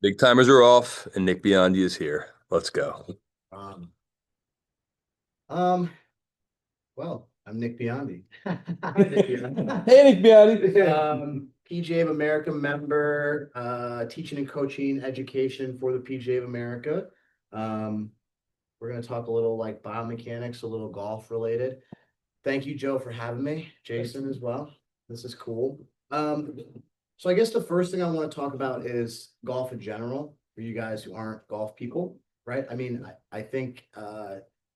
Big timers are off, and Nick Biondi is here. Let's go. Um, um, well, I'm Nick Biondi. I'm Nick Biondi. Hey, Nick Biondi. PGA of America member, teaching and coaching education for the PGA of America. Um, we're going to talk a little like biomechanics, a little golf related. Thank you, Joe, for having me. Jason as well. This is cool. Um, so I guess the first thing I want to talk about is golf in general for you guys who aren't golf people, right? I mean, I think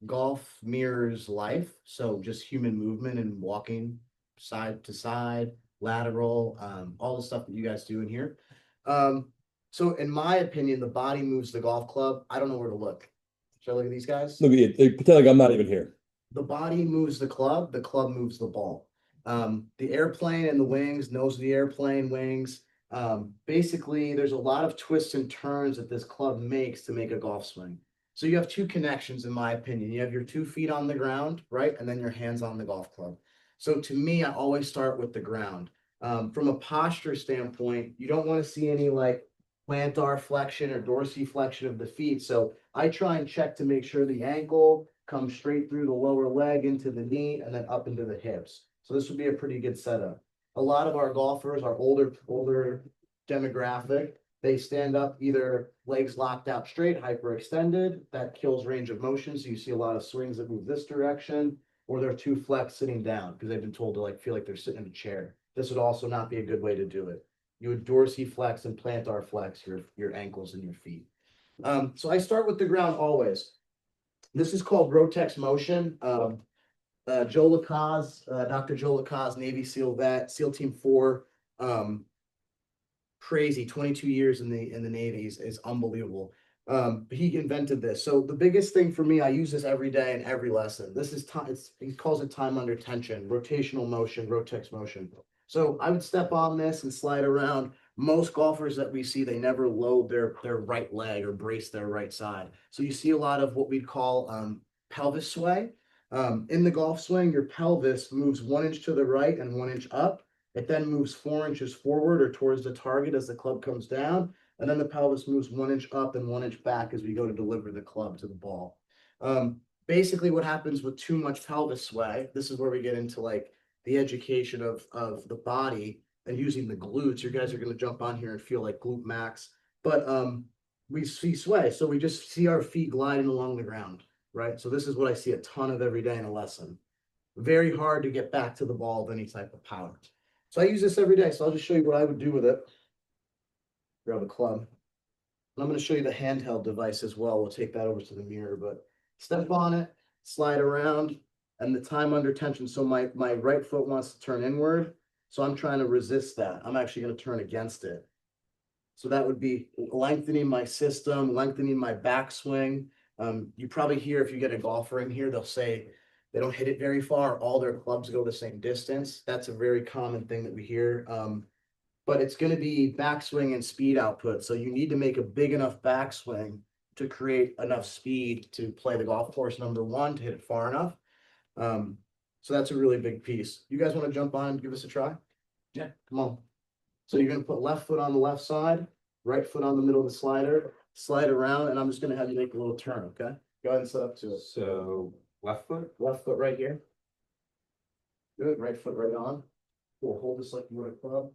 golf mirrors life. So just human movement and walking side to side, lateral, all the stuff that you guys do in here. Um, so in my opinion, the body moves the golf club. I don't know where to look. Should I look at these guys? Look at you. They pretend like I'm not even here. The body moves the club moves the ball. The airplane and the wings, nose of the airplane, wings. Basically, there's a lot of twists and turns that this club makes to make a golf swing. So you have two connections, in my opinion. You have your 2 feet on the ground, right? And then your hands on the golf club. So to me, I always start with the ground. From a posture standpoint, you don't want to see any like plantar flexion or dorsiflexion of the feet. So I try and check to make sure the ankle comes straight through the lower leg into the knee and then up into the hips. So this would be a pretty good setup. A lot of our golfers are older demographic. They stand up either legs locked out straight, hyperextended. That kills range of motion. So you see a lot of swings that move this direction, or they're too flex sitting down because they've been told to like feel like they're sitting in a chair. This would also not be a good way to do it. You would dorsiflex and plantar flex your ankles and your feet. So I start with the ground always. This is called Rotex motion. Joe Lacaze, Dr. Joe Lacaze, Navy SEAL vet, SEAL Team 4. Crazy, 22 years in the Navy is unbelievable. He invented this. So the biggest thing for me, I use this every day in every lesson. This is time. He calls it time under tension, rotational motion, Rotex motion. So I would step on this and slide around. Most golfers that we see, they never load their right leg or brace their right side. So you see a lot of what we'd call pelvis sway. In the golf swing, your pelvis moves 1 inch to the right and 1 inch up. It then moves 4 inches forward or towards the target as the club comes down. And then the pelvis moves 1 inch up and 1 inch back as we go to deliver the club to the ball. Basically, what happens with too much pelvis sway, this is where we get into like the education of the body and using the glutes. You guys are going to jump on here and feel like glute max. But we see sway. So we just see our feet gliding along the ground, right? So this is what I see a ton of every day in a lesson. Very hard to get back to the ball with any type of power. So I use this every day. So I'll just show you what I would do with it. Grab a club. And I'm going to show you the handheld device as well. We'll take that over to the mirror, but step on it, slide around, and the time under tension. So my right foot wants to turn inward. So I'm trying to resist that. I'm actually going to turn against it. So that would be lengthening my system, lengthening my backswing. You probably hear if you get a golfer in here, they'll say they don't hit it very far. All their clubs go the same distance. That's a very common thing that we hear. But it's going to be backswing and speed output. So you need to make a big enough backswing to create enough speed to play the golf course, number one, to hit it far enough. So that's a really big piece. You guys want to jump on and give us a try? Yeah, come on. So you're going to put left foot on the left side, right foot on the middle of the slider, slide around, and I'm just going to have you make a little turn, okay? Go ahead and set up to it. So left Left foot right here. Good, right foot right on. We'll hold this like you would a club.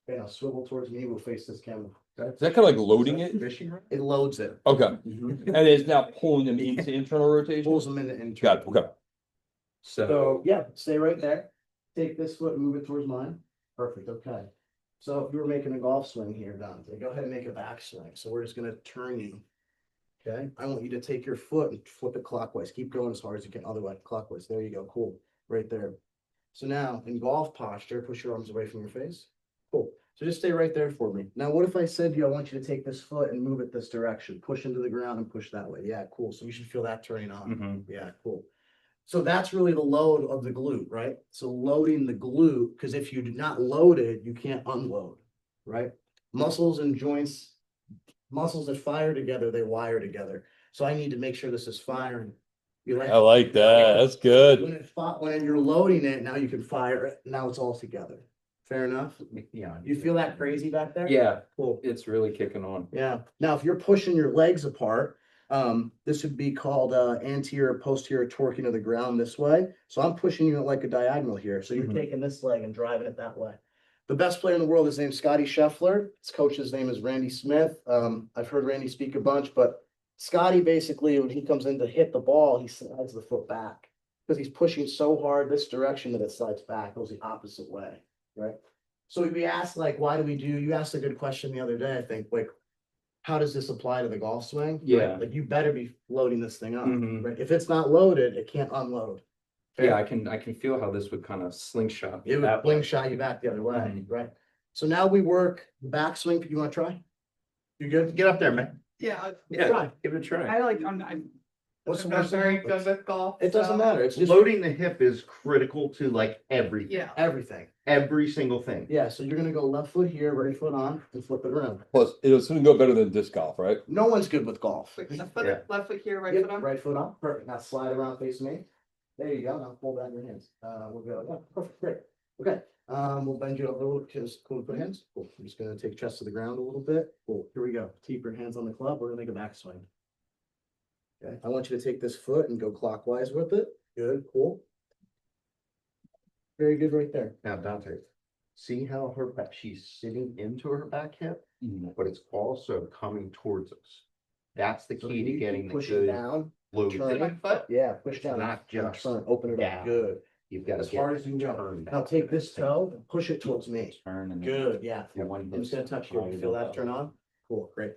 Okay, now swivel towards me, we'll face this camera. Okay? Is that kind of like loading it? It loads it. Okay. Mhm. And it's now pulling them into internal rotation? Pulls them into internal. Got it. Okay. So yeah, stay right there. Take this foot and move it towards mine. Perfect, okay. So if you were making a golf swing here, Dante, go ahead and make a backswing. So we're just gonna turn you. Okay, I want you to take your foot and flip it clockwise. Keep going as hard as you can, otherwise clockwise. There you go, cool, right there. So now in golf posture, push your arms away from your face. Cool, so just stay right there for me. Now, what if I said to you, I want you to take this foot and move it this direction, push into the ground and push that way. Yeah, cool, so you should feel that turning on. Yeah, cool. So that's really the load of the glute, right? So loading the glute, because if you do not load it, you can't unload, right? Muscles and joints, muscles that fire together, they wire together. So I need to make sure this is firing. I like that. That's good. When you're loading it, now you can fire it. Now it's all together. Fair enough. Yeah. You feel that crazy back there? Yeah, Cool. it's really kicking on. Yeah. Now, if you're pushing your legs apart, this would be called anterior posterior torquing of the ground this way. So I'm pushing you like a diagonal here. So you're Mhm. taking this leg and driving it that way. The best player in the world is named Scotty Scheffler. His coach's name is Randy Smith. I've heard Randy speak a bunch, but Scotty basically, when he comes in to hit the ball, he slides the foot back because he's pushing so hard this direction that it slides back, goes the opposite way, right? So we asked, like, why do we do, you asked a good question the other day, I think, like, how does this apply to the golf swing? Right? Yeah. Like, you better be loading this thing up, Mhm. right? If it's not loaded, it can't unload. Fair? Yeah, I can feel how this would kind of slingshot. It would that way. slingshot you back the other way, Mhm. right? So now we work the backswing. You want to try? You good? Get up there, man. Yeah, Yeah, Try. give it a try. I like, I'm What's the not worst that very happens? good with golf. It doesn't so- matter. It's just Loading the hip is critical to like everything. Yeah, everything. Every single thing. Yeah, so you're gonna go left foot here, right foot on, and flip it around. Plus, it's gonna go better than disc golf, right? No one's good with golf. like Yeah. left foot here, right Yep, foot on. right foot on, perfect. Now slide around facing me. There you go. Now pull down your hands. We'll go. Yeah, perfect. Great. Okay. We'll bend you up a little. Just cool. Put hands. Cool. I'm just gonna take chest to the ground a little bit. Cool. Here we go. Keep your hands on the club. We're gonna make a backswing. Okay. I want you to take this foot and go clockwise with it. Good. Cool. Very good right there. Now, Dante, see how her back, she's sitting into her back hip, Mhm. but it's also coming towards us. That's the So key to you getting the push it good down. load. Turn. My foot. Yeah. Push It's down. not just turn. Open it up. down. Good. You've got As to hard get as you can go. turned Now back. take this toe and push it towards me. Turn and then- Good. Yeah. Yeah, one I'm just gonna hip's touch you. high You feel that above. turn on? Cool. Great.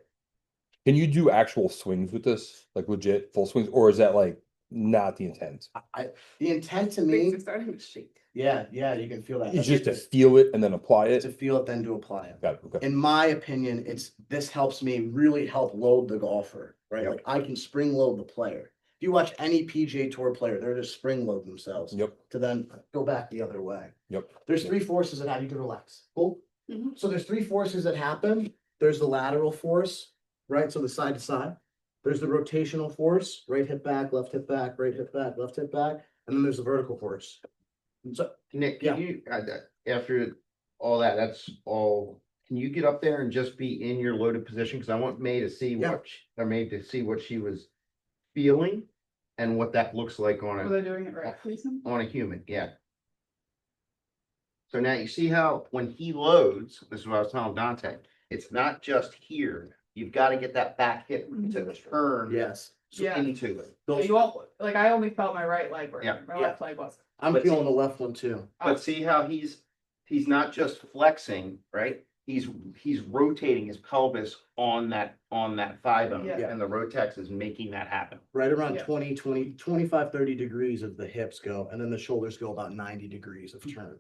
Can you do actual swings with this, like legit full swings, or is that like not the intent? The intent to Things me, are starting to shake. yeah, you can feel that. It's That's just to it, feel it and then apply to it. feel it, then to apply it. Got it. Okay. In my opinion, this helps me really help load the golfer, right? Yep. Like I can spring load the player. If you watch any PGA Tour player, they're just spring load themselves Yep. to then go back the other way. Yep. There's three forces that have you to relax. Cool. Mhm. So there's three forces that happen. There's the lateral force, right? So the side to side. There's the rotational force, right hip back, left hip back, right hip back, left hip back, and then there's the vertical force. So Nick, Yeah. can you, after all that, that's all, can you get up there and just be in your loaded position? Cause I want May to see Yeah. what she was feeling and what that looks like on Were a, they doing it right? Please? on a human, yeah. So now you see how when he loads, this is what I was telling Dante, it's not just here. You've got to get that back hip to turn yes, Yeah. into it. So those, you won't, like, I only felt my right leg working, Yeah. my Yeah. left leg wasn't. I'm But feeling the left one too. But see how he's not just flexing, right? He's rotating his pelvis on that thigh bone, Yeah. and the Rotex is making that happen. Right around Yeah. 25, 30 degrees of the hips go, and then the shoulders go about 90 degrees of turn.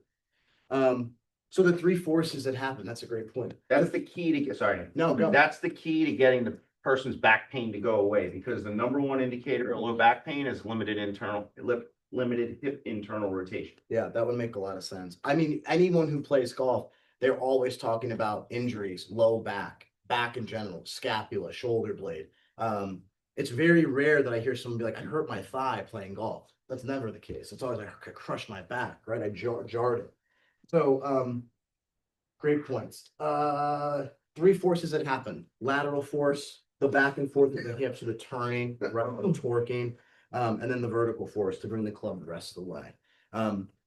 So the three forces that happen, that's a great point. That's the key to get. Sorry, No, go. that's the key to getting the person's back pain to go away, because the number one indicator of low back pain is limited hip internal rotation. Yeah, that would make a lot of sense. I mean, anyone who plays golf, they're always talking about injuries, low back, back in general, scapula, shoulder blade. It's very rare that I hear someone be like, I hurt my thigh playing golf. That's never the case. It's always like, I crushed my back, right? I jarred it. So, great points. Three forces that happen: lateral force, the back and forth of the hips, or the turning, right, the torquing, and then the vertical force to bring the club the rest of the way.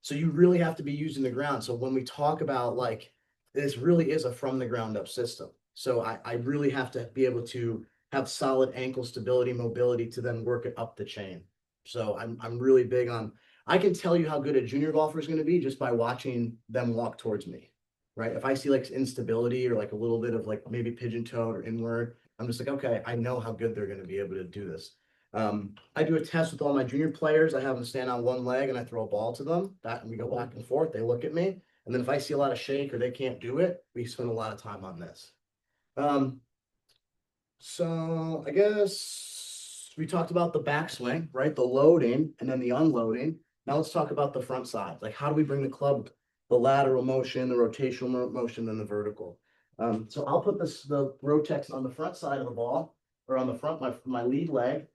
So you really have to be using the ground. So when we talk about like, this really is a from the ground up system. So I really have to be able to have solid ankle stability, mobility to then work it up the chain. So I'm really big on, I can tell you how good a junior golfer is going to be just by watching them walk towards me, right? If I see like instability or like a little bit of like maybe pigeon toed or inward, I'm just like, okay, I know how good they're going to be able to do this. I do a test with all my junior players. I have them stand on one leg and I throw a ball to them. And we go back and forth. They look at me. And then if I see a lot of shake or they can't do it, we spend a lot of time on this. So I guess we talked about the backswing, right? The loading and then the unloading. Now let's talk about the front side. Like, how do we bring the club, the lateral motion, the rotational motion, and the vertical? So I'll put the Rotex on the front side of the ball, or on the front, my lead leg.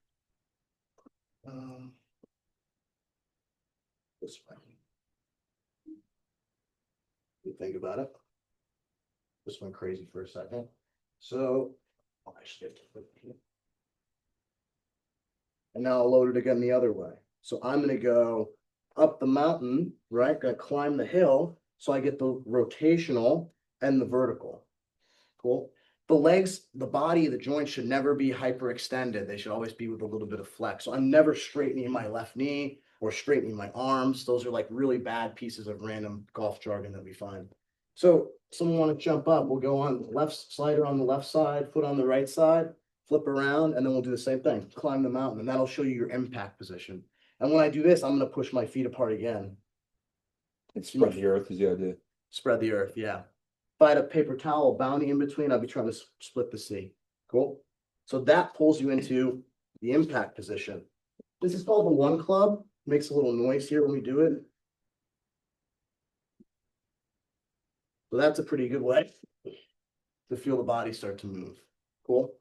This way. You think about it. Just went crazy for a second. So, oh, I should have to put it here. And now I'll load it again the other way. So I'm gonna go up the mountain, right? Gonna climb the hill, so I get the rotational and the vertical. Cool. The legs, the body, the joints should never be hyperextended. They should always be with a little bit of flex. So I'm never straightening my left knee or straightening my arms. Those are like really bad pieces of random golf jargon that we find. So someone want to jump up, we'll go on left slider on the left side, foot on the right side, flip around, and then we'll do the same thing. Climb the mountain, and that'll show you your impact position. And when I do this, I'm going to push my feet apart again. And spread the earth is the idea. Spread the earth, yeah. If I had a paper towel, Bounty in between, I'd be trying to split the sea. Cool. So that pulls you into the impact position. This is called the one club. Makes a little noise here when we do it. So that's a pretty good way to feel the body start to move. Cool.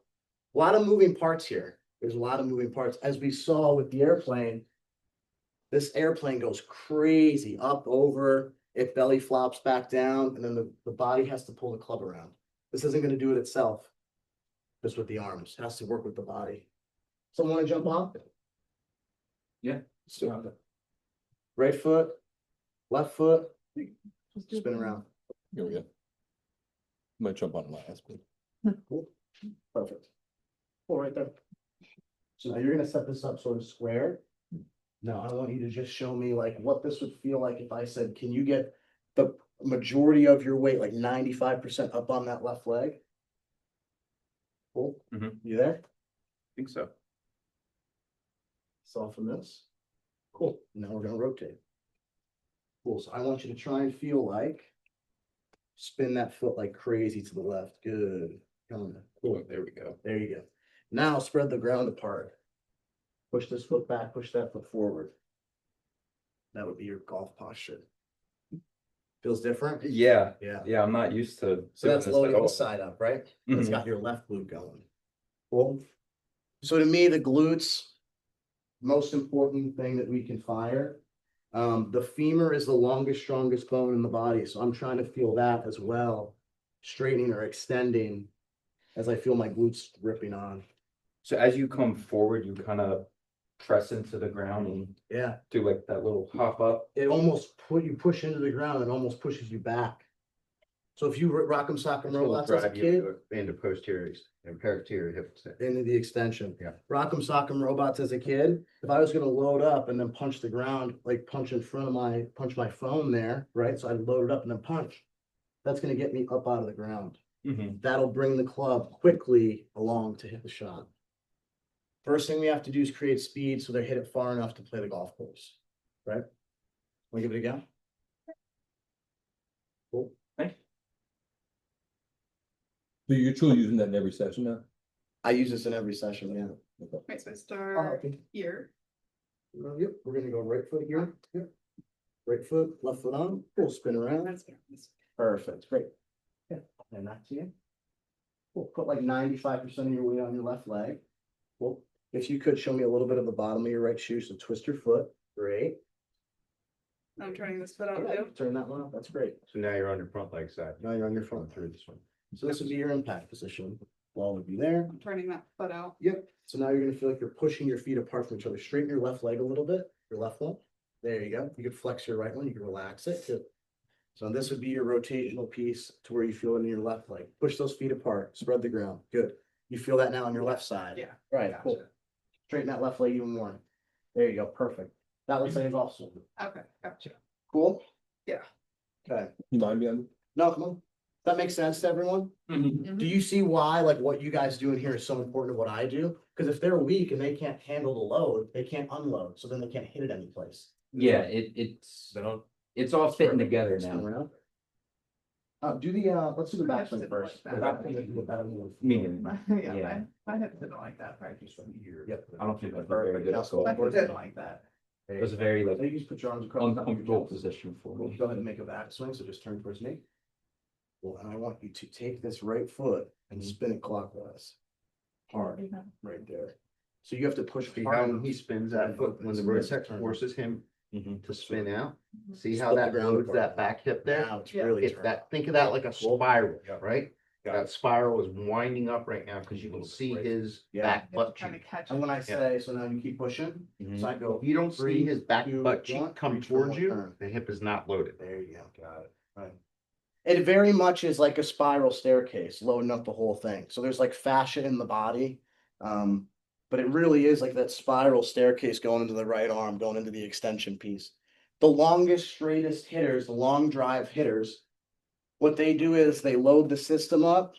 A lot of moving parts here. There's a lot of moving parts. As we saw with the airplane, this airplane goes crazy up, over, it belly flops back down, and then the body has to pull the club around. This isn't going to do it itself. Just with the arms. It has to work with the body. Someone want to jump off? Yeah. Stop it. Right foot, left foot, spin around. Here we go. Might jump on last, but Cool. Perfect. Cool, right there. So now you're gonna set this up sort of square. Now I want you to just show me like what this would feel like if I said, can you get the majority of your weight, like 95% up on that left leg? Cool. Mhm. You there? I think so. Soften this. Cool. Now we're gonna rotate. Cool. So I want you to try and feel like spin that foot like crazy to the left. Good. Cool. There we go. There you go. Now spread the ground apart. Push this foot back, push that foot forward. That would be your golf posture. Feels different? Yeah, Yeah. yeah, I'm not used to. So that's doing this at loading the all. side up, right? It's Mhm. got your left glute going. Cool. So to me, the glutes, most important thing that we can fire. The femur is the longest, strongest bone in the body. So I'm trying to feel that as well, straightening or extending as I feel my glutes ripping on. So as you come forward, you kind of press into the ground and Yeah. do like that little hop up. It almost you push into the ground, it almost pushes you back. So if you rock 'em, sock 'em It's gonna robots as a drive you kid, into posterior and posterior hip extension. into the extension. Yeah. Rock 'em, sock 'em robots as a kid, if I was gonna load up and then punch the ground, like punch in front of punch my phone there, right? So I load it up and then punch. That's gonna get me up out of the ground. Mhm. That'll bring the club quickly along to hit the shot. First thing we have to do is create speed so they hit it far enough to play the golf course, right? Want to give it a go? Cool. so you're truly using that in every session now? I use this in every session, yeah. Wait, so I Oh, start okay. here. Yep, we're gonna go right foot here. Yep. Right foot, left foot on, we'll spin around. That's Perfect, great. Yeah, and that's you. We'll put like 95% of your weight on your left leg. Well, if you could show me a little bit of the bottom of your right shoe, so twist your foot, great. I'm turning this foot out Yeah, too. turn that one up, that's great. So now you're on your front leg side. Now you're on your front through this one. So this would be your impact position. Ball would be there. I'm turning that foot out. Yep. So now you're gonna feel like you're pushing your feet apart from each other. Straighten your left leg a little bit, your left one. There you go. You could flex your right one, you can relax it. Good. So this would be your rotational piece to where you feel it in your left leg. Push those feet apart, spread the ground. Good. You feel that now on your left side. Yeah. Right, cool. Straighten that left leg even more. There you go, perfect. That looks like a golf swing. Okay, gotcha. Cool? Yeah. Okay, You mind me on? no, come on. That makes sense to everyone? Mhm. Do you see why, like, what you guys do in here is so important to what I do? Because if they're weak and they can't handle the load, they can't unload, so then they can't hit it any place. Yeah, it's all fitting together Spin now. around. Do the, let's do the I just backswing didn't first. like The that. backswing is a better move. Meaning, Yeah, Yeah. my hips didn't like that practice from here. Yep. I don't think I'd be very good at golf. My hips didn't like that. It was a very Now like you just put your arms across. uncomfortable position for We'll me. go ahead and make a backswing, so just turn towards me. Well, and I want you to take this right foot and spin it clockwise. Hard, right there. So you have to push See hard how on he spins that foot when the Spin, vortex turn. forces him to spin out. See how Split the that ground loads apart. that back hip there? Now it's Yeah. really It's turned. that, think of that like a spiral, Yeah. right? Got That it. spiral is winding up right now because you can see his Yeah. back You have butt to kind of cheek. catch And it. when I say, so now you keep pushing, Mhm. so I go, If you don't see Three, his back two, butt one, cheek come reach for towards one you, turn. the hip is not loaded. there you go. Got it. Right. It very much is like a spiral staircase, loading up the whole thing. So there's like fascia in the body. But it really is like that spiral staircase going into the right arm, going into the extension piece. The longest, straightest hitters, the long drive hitters, what they do is they load the system up.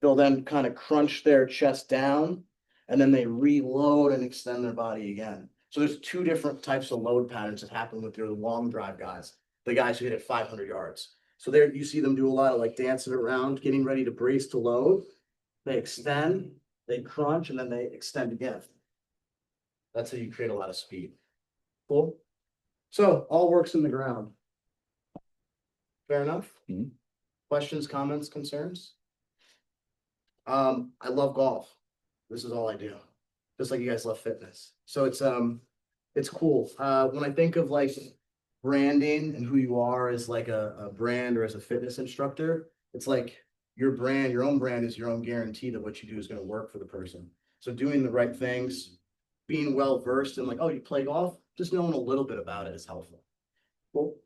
They'll then kind of crunch their chest down and then they reload and extend their body again. So there's two different types of load patterns that happen with your long drive guys, the guys who hit it 500 yards. So there you see them do a lot of like dancing around, getting ready to brace to load. They extend, they crunch, and then they extend again. That's how you create a lot of speed. Cool. So all works in the ground. Fair enough? Mhm. Questions, comments, concerns? I love golf. This is all I do. Just like you guys love fitness. So it's cool. When I think of like branding and who you are as like a brand or as a fitness instructor, it's like your brand, your own brand is your own guarantee that what you do is going to work for the person. So doing the right things, being well versed in like, oh, you play golf, just knowing a little bit about it is helpful. Cool.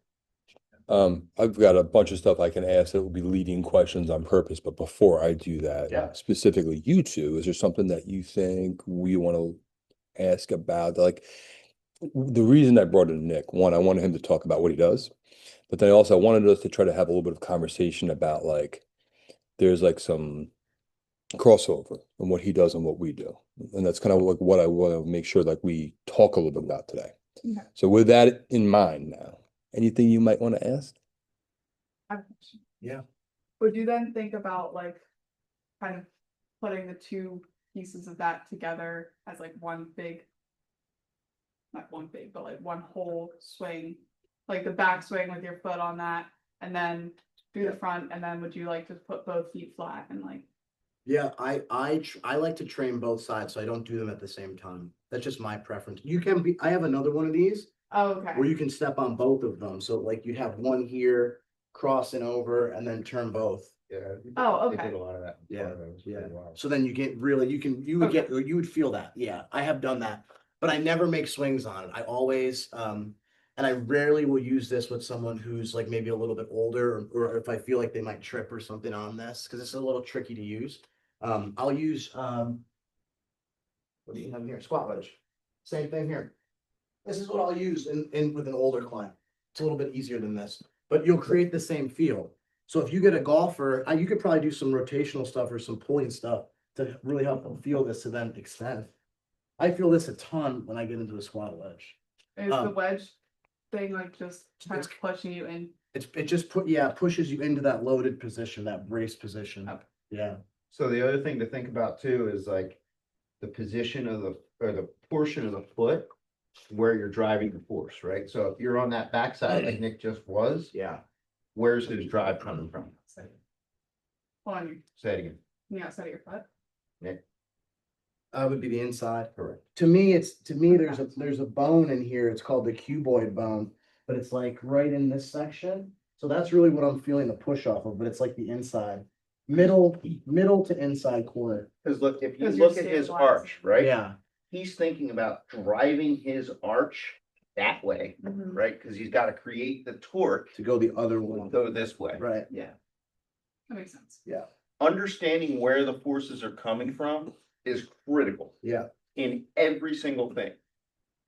I've got a bunch of stuff I can ask that will be leading questions on purpose, but before I do that, Yeah. specifically you two, is there something that you think we want to ask about? Like the reason I brought in Nick, one, I wanted him to talk about what he does, but then I also wanted us to try to have a little bit of conversation about like there's like some crossover in what he does and what we do. And that's kind of like what I want to make sure like we talk a little bit about today. Okay. So with that in mind now, anything you might want to ask? I have a question. Yeah. Would you then think about like kind of putting the two pieces of that together as like one big, not one big, but like one whole swing, like the back swing with your foot on that, and then do the front, and then would you like just put both feet flat and like? Yeah, I like to train both sides, so I don't do them at the same time. That's just my preference. You can be, I have another one of these Oh, okay. where you can step on both of them. So like you'd have one here crossing over and then turn both. Yeah. Oh, They okay. did a lot of that. Yeah, It was yeah. pretty wild. So then you get really, you would get, you would feel that. Yeah, I have done that, but I never make swings on it. I always, and I rarely will use this with someone who's like maybe a little bit older or if I feel like they might trip or something on this, because it's a little tricky to use. I'll use, what do you have here? Squat wedge. Same thing here. This is what I'll use in with an older client. It's a little bit easier than this, but you'll create the same feel. So if you get a golfer, you could probably do some rotational stuff or some pulling stuff to really help them feel this to then extend. I feel this a ton when I get into a squat wedge. Is the um, wedge thing like just kind of it's- pushing you in? It just pushes you into that loaded position, that brace position. Okay. Yeah. So the other thing to think about too is like the position of or the portion of the foot where you're driving the force, right? So if you're on that backside like Nick just was, Yeah. where's his drive coming from? Hold on, Say it again. the outside of your foot. Nick, Would be the inside. correct. To me, there's a bone in here. It's called the cuboid bone, but it's like right in this section. So that's really what I'm feeling the push off of, but it's like the inside, middle to inside corner. Cause look, if you 'Cause you're look at his stabilizing. arch, right? Yeah, He's thinking about driving his arch that way, Mhm. right? Cause he's gotta create the torque to go the other to one. go this way. Right. Yeah. That makes sense. Yeah. Understanding where the forces are coming from is critical Yeah. in every single thing.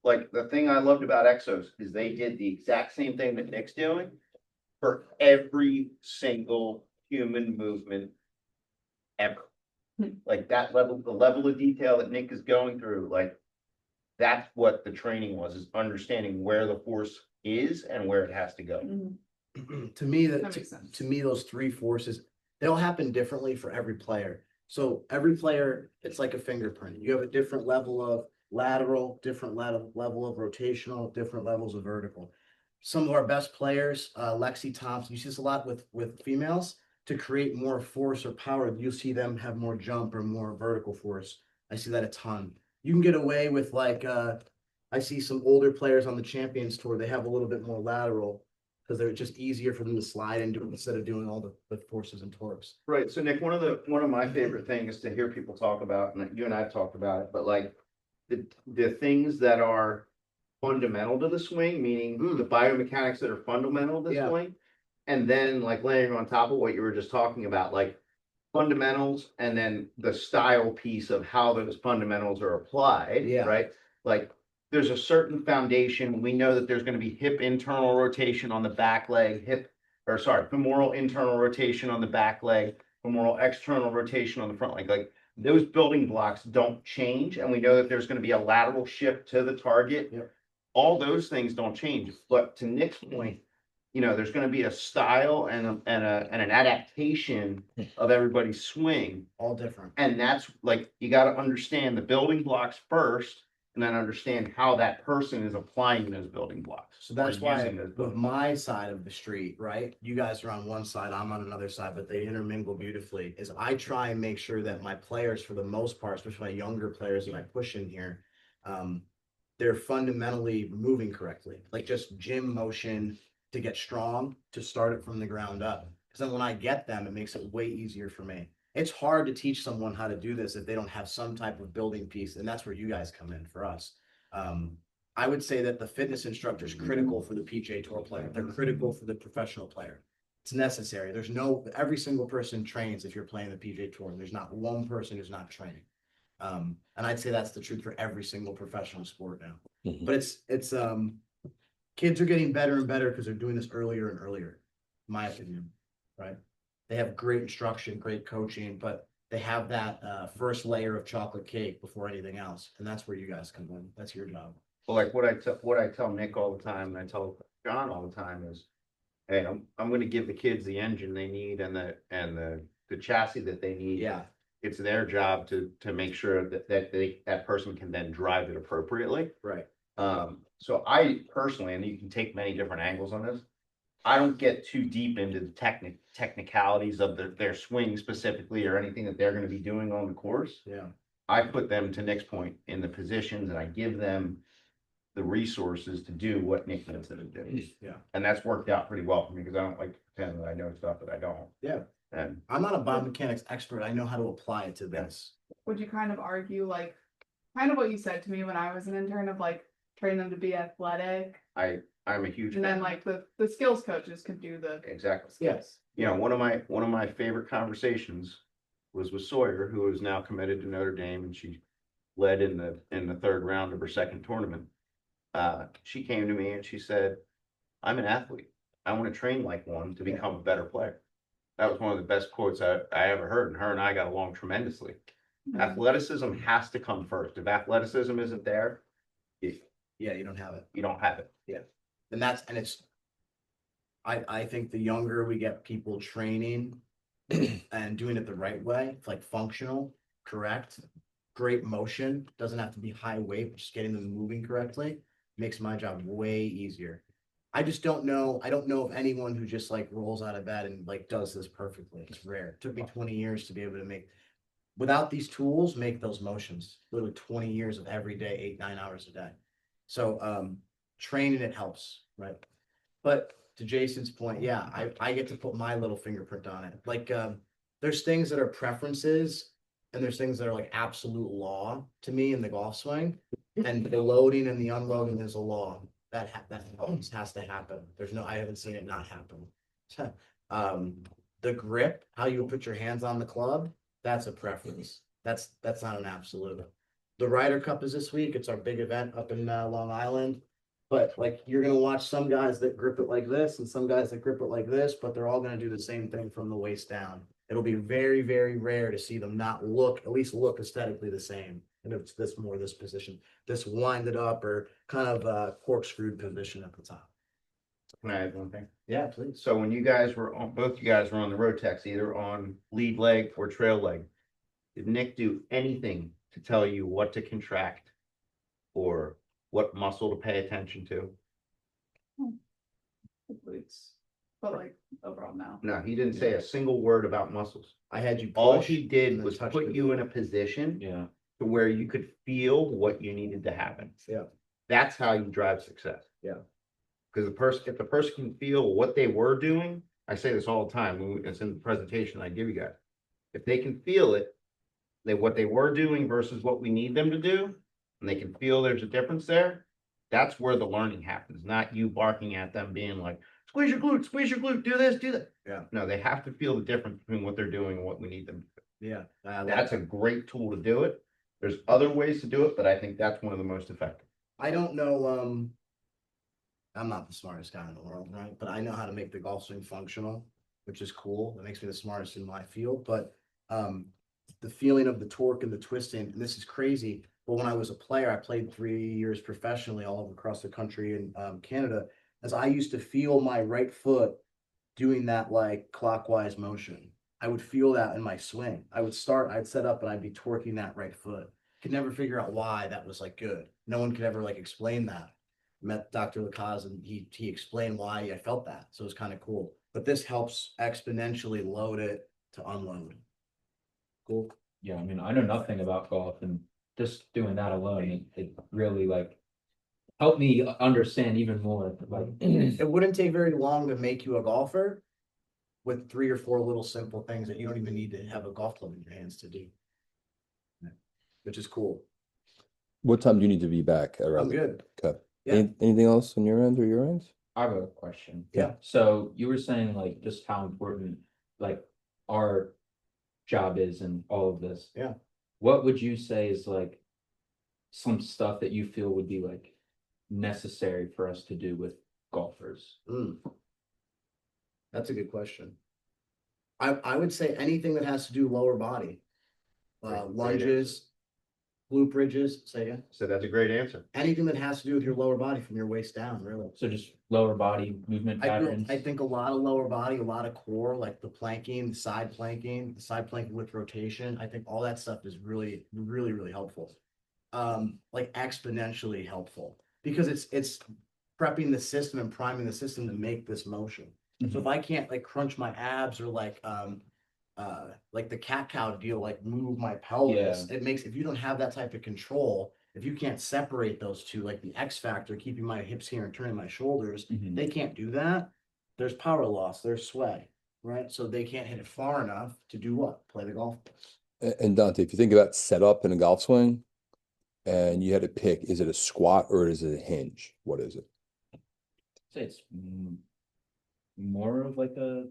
Like the thing I loved about Exos is they did the exact same thing that Nick's doing for every single human movement ever. Hmm. Like that level, the level of detail that Nick is going through, like that's what the training was, is understanding where the force is and where it has to go. Mhm. To me, That makes sense. to me, those three forces, they'll happen differently for every player. So every player, it's like a fingerprint. You have a different level of lateral, different level of rotational, different levels of vertical. Some of our best players, Lexi Thompson, you see this a lot with females, to create more force or power, you'll see them have more jump or more vertical force. I see that a ton. You can get away with like I see some older players on the Champions Tour, they have a little bit more lateral because they're just easier for them to slide into instead of doing all the forces and torques. Right, so Nick, one of my favorite things to hear people talk about, and you and I have talked about it, but like the things that are fundamental to the swing, meaning the biomechanics that are fundamental to the Yeah. swing, and then like layering on top of what you were just talking about, like fundamentals, and then the style piece of how those fundamentals are applied, Yeah. right? Like there's a certain foundation. We know that there's going to be hip internal rotation on the back leg, femoral internal rotation on the back leg, femoral external rotation on the front leg. Like those building blocks don't change, and we know that there's going to be a lateral shift to the target. Yep. All those things don't change. But to Nick's point, you know, there's going to be a style and an adaptation of everybody's swing, All different. and that's like you got to understand the building blocks first, and then understand how that person is applying those building blocks. So that's or why using those with building my side of the street, right? You guys are on one side, I'm on another side, but they intermingle beautifully. Is I try and make sure that my players, for the most part, especially my younger players that I push in here, they're fundamentally moving correctly, like just gym motion to get strong, to start it from the ground up. Because then when I get them, it makes it way easier for me. It's hard to teach someone how to do this if they don't have some type of building piece, and that's where you guys come in for us. I would say that the fitness instructor is critical for the PGA Tour player. They're critical for the professional player. It's necessary. Every single person trains if you're playing the PGA Tour. There's not one person who's not training. And I'd say that's the truth for every single professional sport now. Mhm. But it's kids are getting better and better because they're doing this earlier and earlier, in my opinion, right? They have great instruction, great coaching, but they have that first layer of chocolate cake before anything else. And that's where you guys come in. That's your job. Well, like what I tell Nick all the time, and I tell John all the time is, hey, I'm going to give the kids the engine they need and the chassis that they need. Yeah. It's their job to make sure that person can then drive it appropriately. Right. So I personally, and you can take many different angles on this, I don't get too deep into the technicalities of their swing specifically or anything that they're going to be doing on the course. Yeah. I put them, to Nick's point, in the positions, and I give them the resources to do what Nick needs them to do. Yeah. And that's worked out pretty well for me because I don't like to pretend that I know stuff that I don't. Yeah. And I'm not a biomechanics expert. I know how to apply it to this. Would you kind of argue like, kind of what you said to me when I was an intern of like, train them to be athletic, I'm a huge and then fan. like the skills coaches can do the Exactly. Yes. You know, one of my favorite conversations was with Sawyer, who is now committed to Notre Dame, and she led in the third round of her second tournament. She came to me and she said, I'm an athlete. I want to train like one to become a better player. That was one of the best quotes I ever heard, and her and I got along tremendously. Athleticism has to come first. If athleticism isn't there, Yeah, you don't have it. you don't have it. I think the younger we get people training and doing it the right way, like functional, correct, great motion, doesn't have to be high weight, but just getting them moving correctly makes my job way easier. I just don't know. I don't know of anyone who just like rolls out of bed and like does this perfectly. It's rare. It took me 20 years to be able to without these tools, make those motions. Literally 20 years of every day, 8-9 hours a day. So training it helps, right? But to Jason's point, yeah, I get to put my little fingerprint on it. Like there's things that are preferences and there's things that are like absolute law to me in the golf swing. And the loading and the unloading is a law. That always has to happen. I haven't seen it not happen. The grip, how you put your hands on the club, that's a preference. That's not an absolute. The Ryder Cup is this week. It's our big event up in Long Island. But like you're gonna watch some guys that grip it like this and some guys that grip it like this, but they're all gonna do the same thing from the waist down. It'll be very, very rare to see them not at least look aesthetically the same. And if it's this position, this winded up or kind of corkscrewed position at the top. Can I add one thing? Yeah, please. So when both you guys were on the road techs, either on lead leg or trail leg, did Nick do anything to tell you what to contract or what muscle to pay attention to? the glutes, but like overall no. No, he didn't say a single word about muscles. I had you All push he and did then was touch put the- you in a position Yeah. to where you could feel what you needed to happen. Yeah. That's how you drive success. Yeah. Because if the person can feel what they were doing, I say this all the time, it's in the presentation I give you guys. If they can feel it, what they were doing versus what we need them to do, and they can feel there's a difference there, that's where the learning happens, not you barking at them being like, squeeze your glute, do this, do that. Yeah. No, they have to feel the difference between what they're doing and what we need them to do. Yeah. I love That's a that. great tool to do it. There's other ways to do it, but I think that's one of the most effective. I don't know, I'm not the smartest guy in the world, right? But I know how to make the golf swing functional, which is cool. That makes me the smartest in my field. But the feeling of the torque and the twisting, and this is crazy. But when I was a player, I played 3 years professionally all over across the country and Canada. As I used to feel my right foot doing that like clockwise motion. I would feel that in my swing. I'd set up and I'd be torquing that right foot. Could never figure out why that was like good. No one could ever like explain that. Met Dr. Lacaze and he explained why I felt that. So it was kind of cool. But this helps exponentially load it to unload. Cool. Yeah, I mean, I know nothing about golf, and just doing that alone, it really like helped me understand even more. Like, It wouldn't take very long to make you a golfer with 3 or 4 little simple things that you don't even need to have a golf club in your hands to do. Which is cool. What time do you need to be back? I'm good. Okay. Yeah. Anything else on your end or your end? I have a question. Yeah. So you were saying like just how important like our job is in all of this. Yeah. What would you say is like some stuff that you feel would be like necessary for us to do with golfers? That's a good question. I would say anything that has to do lower body. Great Lunges, glute bridges, say again. So that's a great answer. Anything that has to do with your lower body from your waist down, really. So just lower body movement patterns. I think a lot of lower body, a lot of core, like the planking, the side planking with rotation. I think all that stuff is really, really, really helpful. Like exponentially helpful because it's prepping the system and priming the system to make this motion. So if I can't like crunch my abs or like the cat cow deal, like move my pelvis, it makes, if you don't have that type of control, if you can't separate those two, like the X factor, keeping my hips here and turning my shoulders, they can't do that. There's power loss, there's sway, right? So they can't hit it far enough to do what? Play the golf. And Dante, if you think about setup in a golf swing and you had to pick, is it a squat or is it a hinge? What is it? Say it's more of like a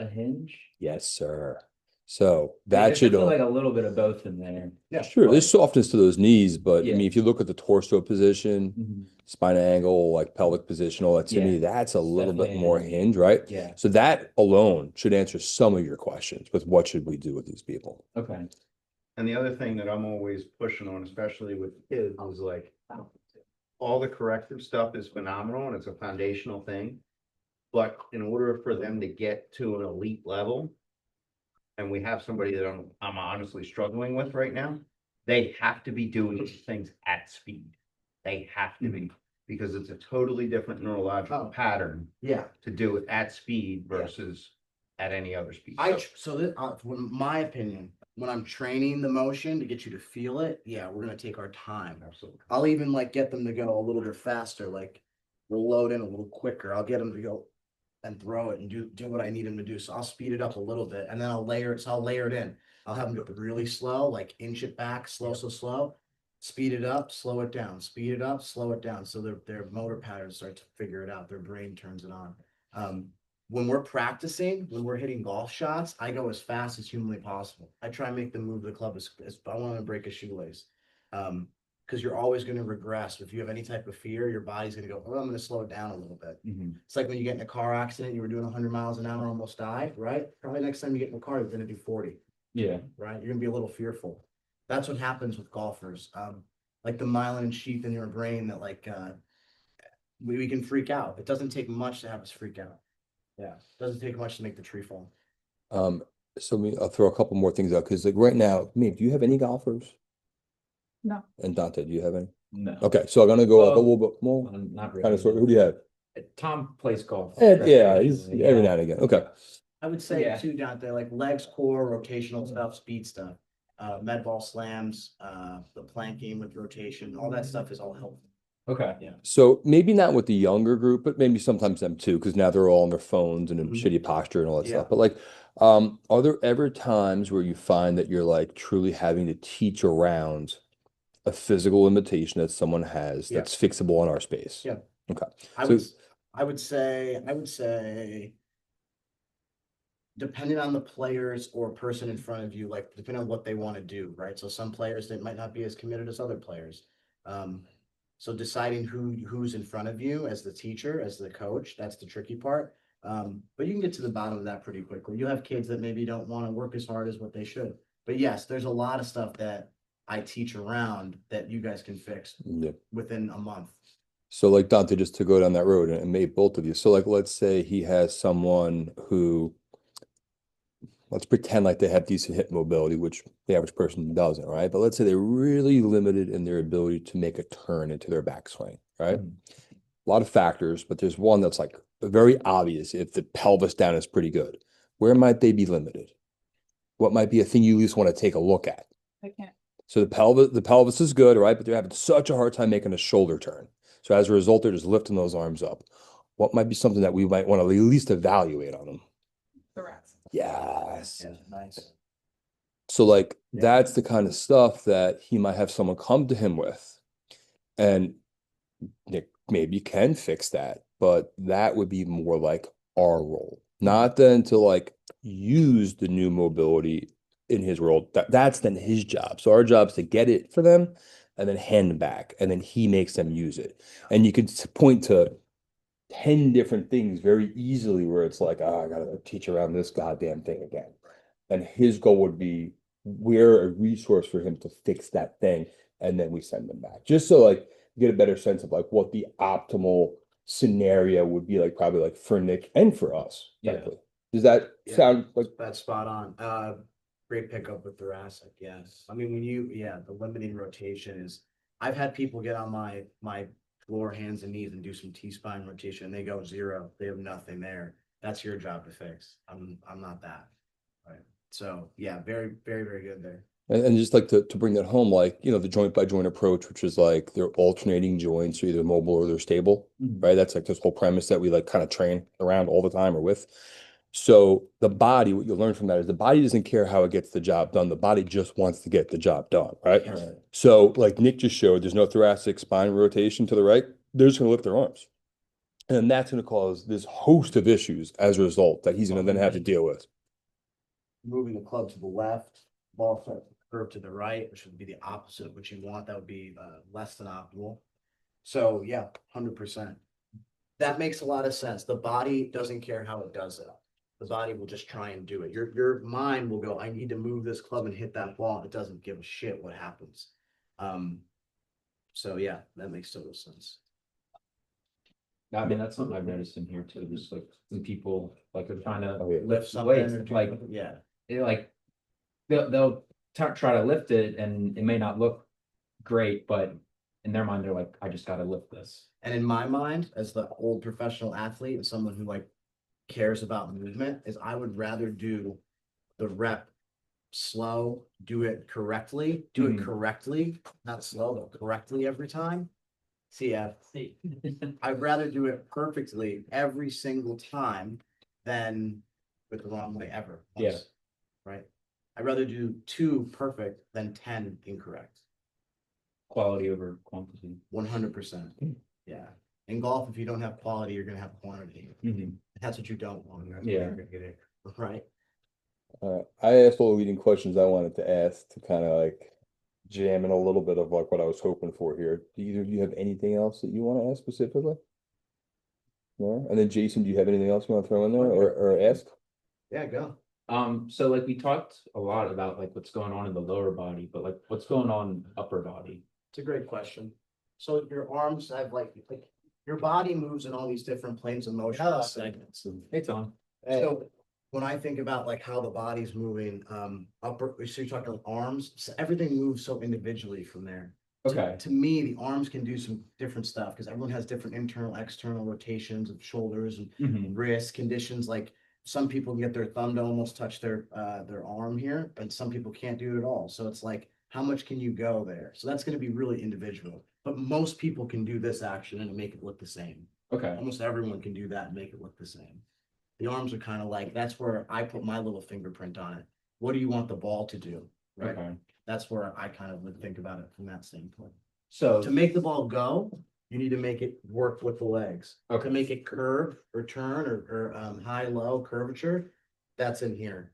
hinge. Yes, sir. So Like, that should there's like a little bit of both in there. Yeah, sure. There's softness to those knees, but I Yeah. mean, if you look at the torso position, spine angle, like pelvic position, all that to me, Yeah. that's a It's little bit definitely more hinge. hinge, right? Yeah. So that alone should answer some of your questions with what should we do with these people? Okay. And the other thing that I'm always pushing on, especially with kids, is like all the corrective stuff is phenomenal and it's a foundational thing. But in order for them to get to an elite level, and we have somebody that I'm honestly struggling with right now, they have to be doing these things at speed. They have to be, because it's a totally different neurological pattern Yeah. to do it at speed versus at any other speed. When my opinion, when I'm training the motion to get you to feel it, yeah, we're gonna take our time. Absolutely. I'll even like get them to go a little bit faster, like we'll load in a little quicker. I'll get them to go and throw it and do what I need them to do. So I'll speed it up a little bit and then I'll layer it in. I'll have them go really slow, like inch it back, slow, speed it up, slow it down, speed it up, slow it down. So their motor patterns start to figure it out. Their brain turns it on. When we're practicing, when we're hitting golf shots, I go as fast as humanly possible. I try and make them move the club as I want to break a shoelace. Because you're always going to regress. If you have any type of fear, your body's going to go, oh, I'm going to slow it down a little bit. It's like when you get in a car accident, you were doing 100 miles an hour, almost died, right? Probably next time you get in a car, you're going to do 40, Yeah. right? You're going to be a little fearful. That's what happens with golfers. Like the myelin sheath in your brain that like we can freak out. It doesn't take much to have us freak out. Yeah, it doesn't take much to make the tree fall. So I'll throw a couple more things out because like right now, do you have any golfers? No. And Dante, do you have any? No. Okay, so I'm gonna go like a Well, little bit more. Not really. Kind of sort of, who do you have? Tom plays golf. Yeah, he's recreationally, every now and again. Okay. I would say Yeah. too, Dante, like legs, core, rotational stuff, speed stuff. med ball slams, the planking with rotation, all that stuff is all helpful. Okay. Yeah. So maybe not with the younger group, but maybe sometimes them too, because now they're all on their phones and in Mhm. shitty posture and all that Yeah. stuff. But like, are there ever times where you find that you're like truly having to teach around a physical limitation that someone has Yeah. that's fixable in our space? Yeah. Okay. I So would, I would say, depending on the players or person in front of you, like depending on what they want to do, right? So some players that might not be as committed as other players. So deciding who's in front of you as the teacher, as the coach, that's the tricky part. But you can get to the bottom of that pretty quickly. You have kids that maybe don't want to work as hard as what they should. But yes, there's a lot of stuff that I teach around that you guys can fix yeah. within a month. So like Dante, just to go down that road and maybe both of you. So like let's say he has someone who, let's pretend like they have decent hip mobility, which the average person doesn't, right? But let's say they're really limited in their ability to make a turn into their backswing, right? Mhm. A lot of factors, but there's one that's like very obvious if the pelvis down is pretty good. Where might they be limited? What might be a thing you at least want to take a look at? I can't. So the pelvis is good, right? But they're having such a hard time making a shoulder turn. So as a result, they're just lifting those arms up. What might be something that we might want to at least evaluate on them? Thoracic. Yes. Yeah, nice. So like Yeah. that's the kind of stuff that he might have someone come to him with. And Nick maybe can fix that, but that would be more like our role, not then to like use the new mobility in his world. That's then his job. So our job is to get it for them and then hand them back, and then he makes them use it. And you could point to 10 different things very easily where it's like, oh, I gotta teach around this goddamn thing again. And his goal would be we're a resource for him to fix that thing, and then we send them back. Just so like you get a better sense of like what the optimal scenario would be like, probably like for Nick and for us, Yeah. frankly. Does that Yeah. sound like That's spot on. Great pickup with thoracic. Yes. I mean, the limiting rotation is, I've had people get on my floor, hands and knees and do some T-spine rotation. And they go zero. They have nothing there. That's your job to fix. I'm not that. Right. So yeah, very, very, very good there. and just like to bring that home, like, the joint by joint approach, which is like they're alternating joints, are either mobile or they're stable, Mhm. right? That's like this whole premise that we like kind of train around all the time or with. So the body, what you'll learn from that is the body doesn't care how it gets the job done. The body just wants to get the job done, right? Right. So like Nick just showed, there's no thoracic spine rotation to the right. They're just going to lift their arms. And that's going to cause this host of issues as a result that he's going to then have to deal with. Moving the club to the left, ball starts to curve to the right, which would be the opposite of what you want. That would be less than optimal. So yeah, 100%. That makes a lot of sense. The body doesn't care how it does it. The body will just try and do it. Your mind will go, I need to move this club and hit that ball. It doesn't give a shit what happens. So yeah, that makes total sense. I mean, that's something I've noticed in here too, just like when people like are trying to Oh, yeah. Lift something weights, or do like something, yeah. like they'll try to lift it and it may not look great, but in their mind they're like, I just gotta lift this. And in my mind, as the old professional athlete and someone who like cares about movement, is I would rather do the rep slow, do it correctly, not slow, but correctly every time. I'd rather do it perfectly every single time than with the wrong way ever. Yeah. Right. I'd rather do 2 perfect than 10 incorrect. Quality over quantity. 100%. Yeah. In golf, if you don't have quality, you're gonna have quantity. Mhm. That's what you don't want. That's Yeah. what you're gonna get it. Right. I asked all the leading questions I wanted to ask to kind of like jam in a little bit of like what I was hoping for here. Do either of you have anything else that you want to ask specifically? No? And then Jason, do you have anything else you want to throw in there or ask? Yeah, go. So like we talked a lot about like what's going on in the lower body, but like what's going on upper body? It's a great question. So your arms have like your body moves in all these different planes of motion and segments. Hey, Tom. So when I think about like how the body's moving, upper, so you're talking arms, so everything moves so individually from there. Okay. To me, the arms can do some different stuff because everyone has different internal, external rotations of shoulders and Mhm. wrist conditions. Like some people can get their thumb to almost touch their arm here, but some people can't do it at all. So it's like, how much can you go there? So that's gonna be really individual, but most people can do this action and make it look the same. Okay, Almost everyone can do that and make it look the same. The arms are kind of like, that's where I put my little fingerprint on it. What do you want the ball to do? Right? okay. That's where I kind of would think about it from that standpoint. So, To make the ball go, you need to make it work with the legs. Okay. To make it curve or turn or high, low curvature, that's in here.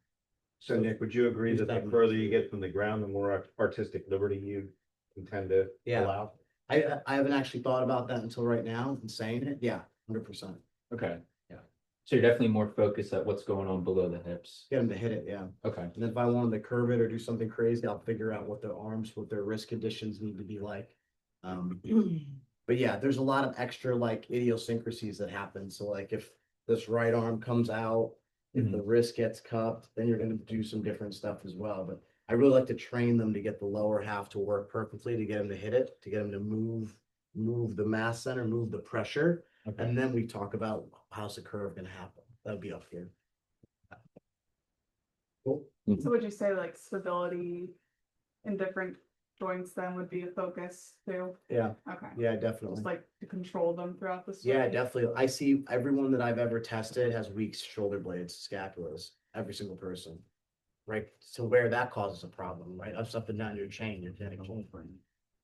So Nick, would you agree Use that the that one. further you get from the ground, the more artistic liberty you intend to Yeah. allow? I haven't actually thought about that until right now and saying it. Yeah, 100%. okay, yeah. So you're definitely more focused at what's going on below the hips. Get them to hit it, yeah. Okay, And if I wanted to curve it or do something crazy, I'll figure out what their arms, what their wrist conditions need to be like. But yeah, there's a lot of extra like idiosyncrasies that happen. So like if this right arm comes out, if the wrist gets cupped, then you're gonna do some different stuff as well. But I really like to train them to get the lower half to work perfectly, to get them to hit it, to get them to move the mass center, move the pressure. okay. And then we talk about how's the curve gonna happen. That'd be up here. Cool. So would you say like stability in different joints then would be a focus too? Yeah, Okay, yeah, definitely. just like to control them throughout the Yeah, swing? definitely. I see everyone that I've ever tested has weak shoulder blades, scapulas, every single person. Right, so where that causes a problem, right? Up and down your chain, you're getting chain frame.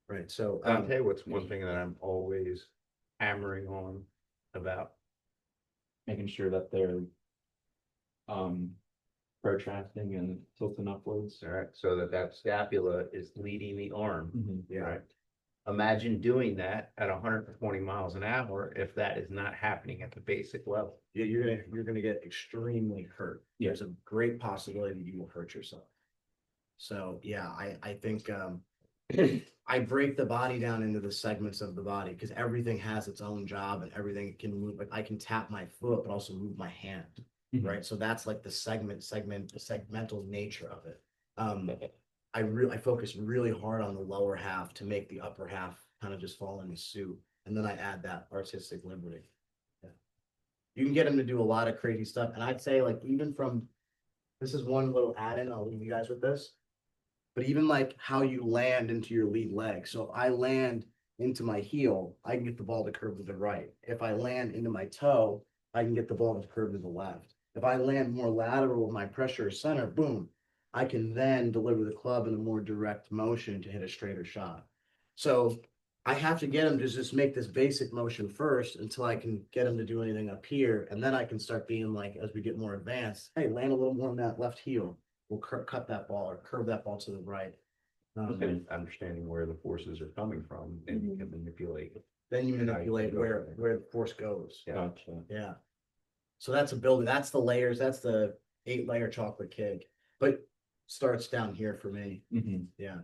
Right, so, I'll tell you what's one thing that I'm always hammering on about. Making sure that they're protracting and tilting upwards. All right, so that scapula is leading the arm. Mhm. yeah, Right. Imagine doing that at 120 miles an hour if that is not happening at the basic level. yeah, you're gonna get extremely hurt. Yeah. There's a great possibility that you will hurt yourself. So, yeah, I think, I break the body down into the segments of the body because everything has its own job and everything can move. Like I can tap my foot, but also move my hand. Mhm. Right? So that's like the segmental nature of it. I focus really hard on the lower half to make the upper half kind of just fall into suit. And then I add that artistic liberty. Yeah. You can get them to do a lot of crazy stuff. And I'd say like even from, this is one little add-in, I'll leave you guys with this. But even like how you land into your lead leg. So if I land into my heel, I can get the ball to curve to the right. If I land into my toe, I can get the ball to curve to the left. If I land more lateral with my pressure center, boom, I can then deliver the club in a more direct motion to hit a straighter shot. So I have to get them to just make this basic motion first until I can get them to do anything up here. And then I can start being like, as we get more advanced, hey, land a little more on that left heel. We'll cut that ball or curve that ball to the right. And understanding where the forces are coming from, and you can manipulate. Then you How you manipulate go where from there. the force goes. Yeah. Gotcha. Yeah. So that's a building. That's the layers. That's the 8-layer chocolate cake. But starts down here for me. Mhm. Yeah.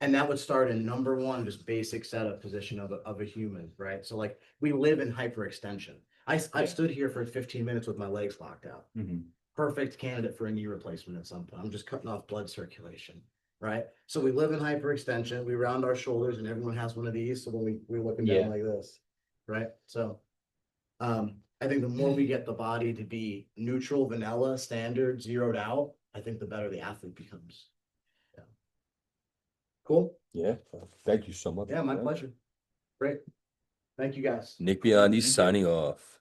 And that would start in number one, just basic setup position of a human, right? So like we live in hyperextension. I Yeah. stood here for 15 minutes with my legs locked out. Mhm. Perfect candidate for a knee replacement at some point. I'm just cutting off blood circulation, right? So we live in hyperextension. We round our shoulders, and everyone has one of these. So when we're looking down Yeah. like this, right? So, I think the more we get the body to be neutral, vanilla, standard, zeroed out, I think the better the athlete becomes. Yeah. Cool. Yeah, thank you so much. Yeah, my pleasure. Great. Thank you guys. Nick Biondi Thank you. signing off.